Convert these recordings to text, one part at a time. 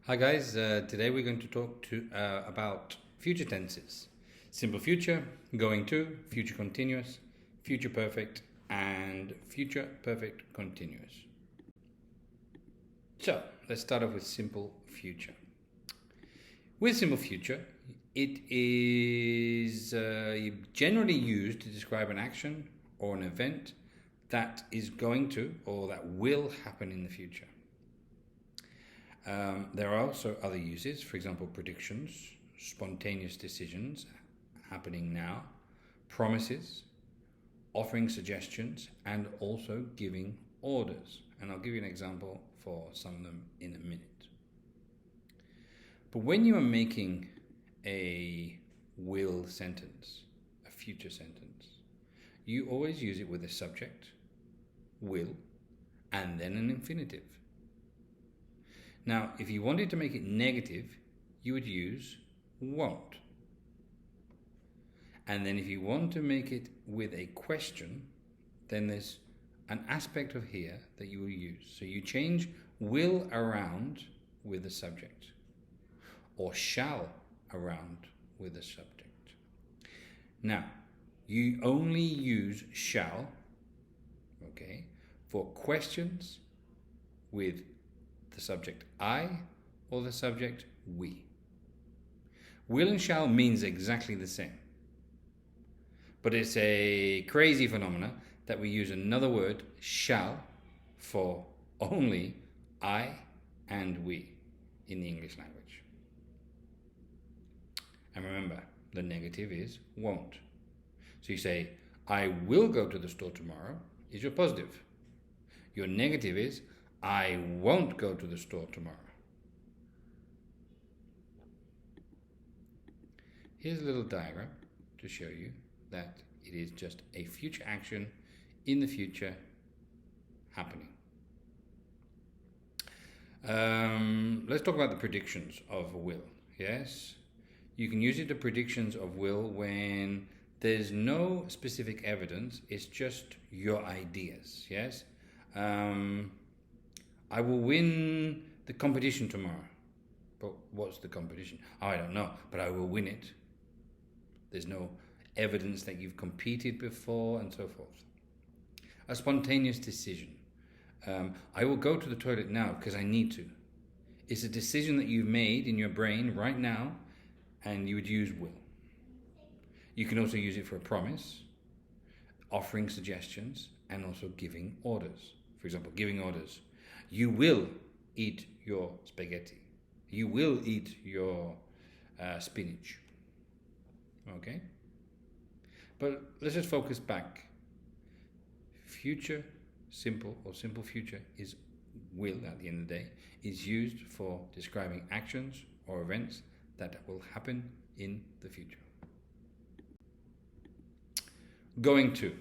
Hi guys, today we're going to talk about future tenses. Simple future, going to, future continuous, future perfect, and future perfect continuous. So, let's start off with simple future. With simple future, it is generally used to describe an action or an event that is going to or that will happen in the future. There are also other uses, for example, predictions, spontaneous decisions happening now, promises, offering suggestions, and also giving orders. And I'll give you an example for some of them in a minute. But when you are making a will sentence, a future sentence, you always use it with a subject, will, and then an infinitive. Now, if you wanted to make it negative, you would use won't. And then if you want to make it with a question, then there's an aspect of here that you will use. So you change will around with the subject, or shall around with the subject. Now, you only use shall, okay, for questions with the subject I or the subject we. Will and shall means exactly the same. But it's a crazy phenomena that we use another word, shall, for only I and we in the English language. And remember, the negative is won't. So you say, I will go to the store tomorrow, is your positive. Your negative is, I won't go to the store tomorrow. Here's a little diagram to show you that it is just a future action in the future happening. Let's talk about the predictions of will. Yes, you can use it to predictions of will when there's no specific evidence, it's just your ideas. Yes. I will win the competition tomorrow. But what's the competition? Oh, I don't know, but I will win it. There's no evidence that you've competed before and so forth. A spontaneous decision. I will go to the toilet now because I need to. It's a decision that you've made in your brain right now, and you would use will. You can also use it for a promise, offering suggestions, and also giving orders. For example, giving orders. You will eat your spaghetti. You will eat your spinach. Okay? But let's just focus back. Future simple or simple future is will, at the end of the day, is used for describing actions or events that will happen in the future. Going to.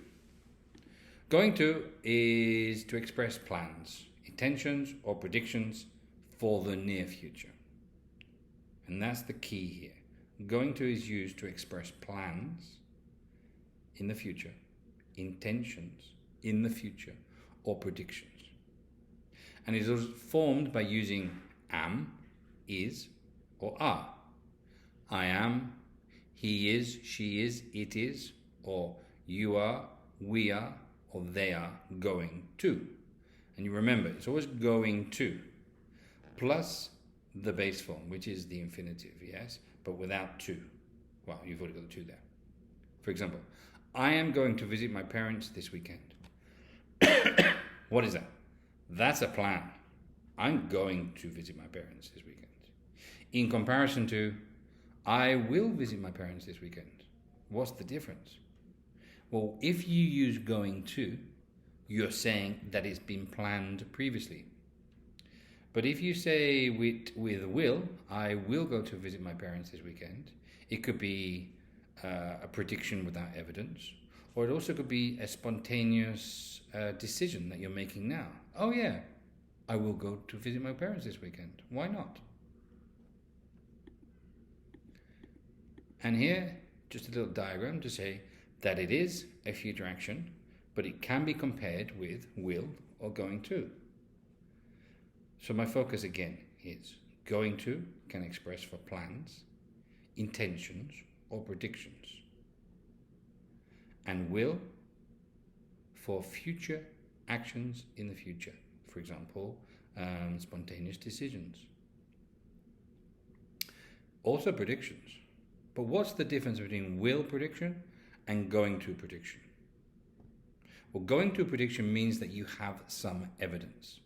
Going to is to express plans, intentions, or predictions for the near future. And that's the key here. Going to is used to express plans in the future, intentions in the future, or predictions. And it is formed by using am, is, or are. I am, he is, she is, it is, or you are, we are, or they are going to. And you remember, it's always going to, plus the base form, which is the infinitive, yes, but without to. Well, you've already got the to there. For example, I am going to visit my parents this weekend. What is that? That's a plan. I'm going to visit my parents this weekend. In comparison to, I will visit my parents this weekend. What's the difference? Well, if you use going to, you're saying that it's been planned previously. But if you say with will, I will go to visit my parents this weekend, it could be a prediction without evidence, or it also could be a spontaneous decision that you're making now. Oh yeah, I will go to visit my parents this weekend. Why not? And here, just a little diagram to say that it is a future action, but it can be compared with will or going to. So my focus again is Going to can express for plans, intentions, or predictions. And will for future actions in the future. For example, spontaneous decisions. Also predictions. But what's the difference between will prediction and going to prediction? Well, going to prediction means that you have some evidence.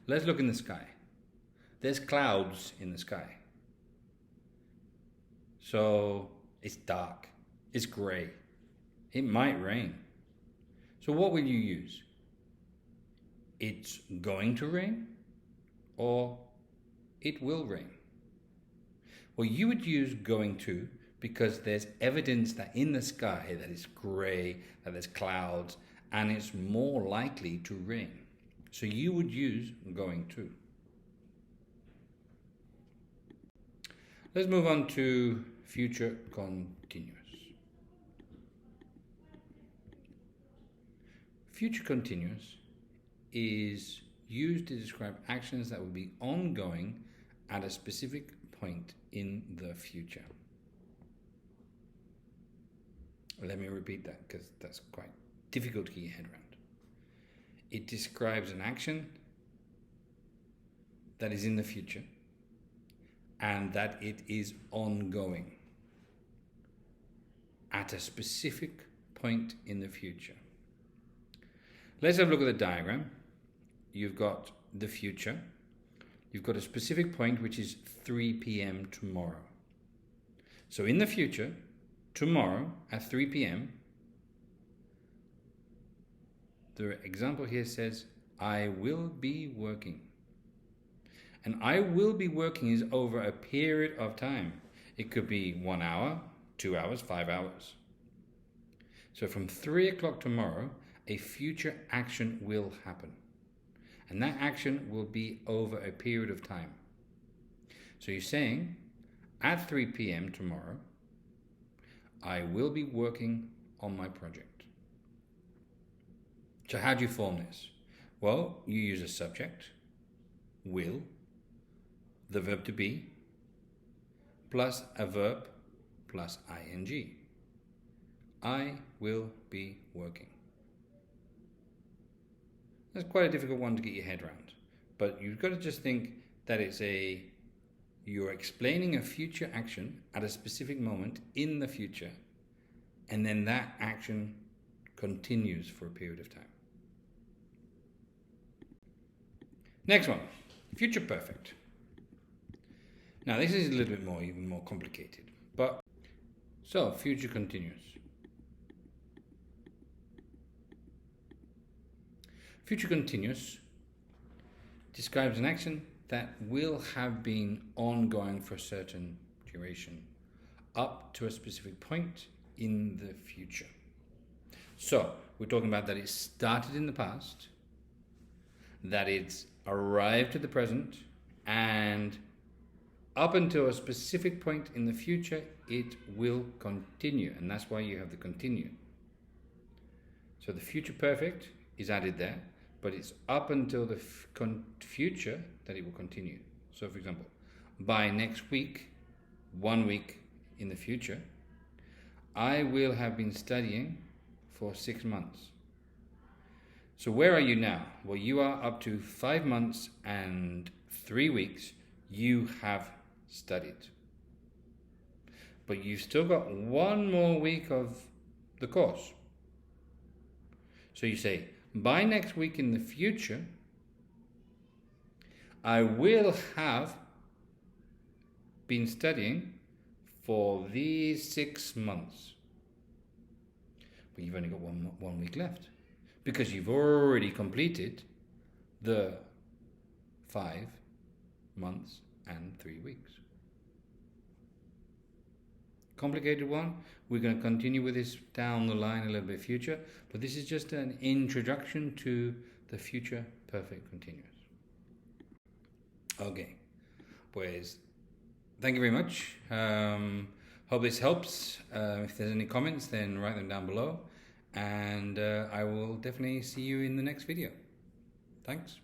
Let's look in the sky. There's clouds in the sky. So it's dark, it's grey, it might rain. So what will you use? It's going to rain or it will rain? Well, you would use going to because there's evidence that in the sky that it's grey, that there's clouds, and it's more likely to rain. So you would use going to. Let's move on to future continuous. Future continuous is used to describe actions that will be ongoing at a specific point in the future. Let me repeat that because that's quite difficult to get your head around. It describes an action that is in the future and that it is ongoing at a specific point in the future. Let's have a look at the diagram. You've got the future. You've got a specific point which is 3 p.m. tomorrow. So in the future, tomorrow at 3 p.m., the example here says, I will be working. And I will be working is over a period of time. It could be 1 hour, 2 hours, 5 hours. So from 3 o'clock tomorrow, a future action will happen. And that action will be over a period of time. So you're saying, at 3 p.m. tomorrow, I will be working on my project. So how do you form this? Well, you use a subject, will, the verb to be, plus a verb, plus ing. I will be working. That's quite a difficult one to get your head around. But you've got to just think that you're explaining a future action at a specific moment in the future, and then that action continues for a period of time. Next one, future perfect. Now this is a little bit even more complicated. So future continuous. Future continuous describes an action that will have been ongoing for a certain duration up to a specific point in the future. So we're talking about that it started in the past, that it's arrived at the present, and up until a specific point in the future, it will continue. And that's why you have the continue. So the future perfect is added there, but it's up until the future that it will continue. So for example, by next week, 1 week in the future, I will have been studying for 6 months. So where are you now? Well, you are up to 5 months and 3 weeks you have studied. But you've still got 1 more week of the course. So you say, by next week in the future, I will have been studying for these 6 months. But you've only got one week left because you've already completed the 5 months and 3 weeks. Complicated one. We're going to continue with this down the line a little bit future, but this is just an introduction to the future perfect continuous. Okay, pues thank you very much. Hope this helps. If there's any comments, then write them down below, and I will definitely see you in the next video. Thanks.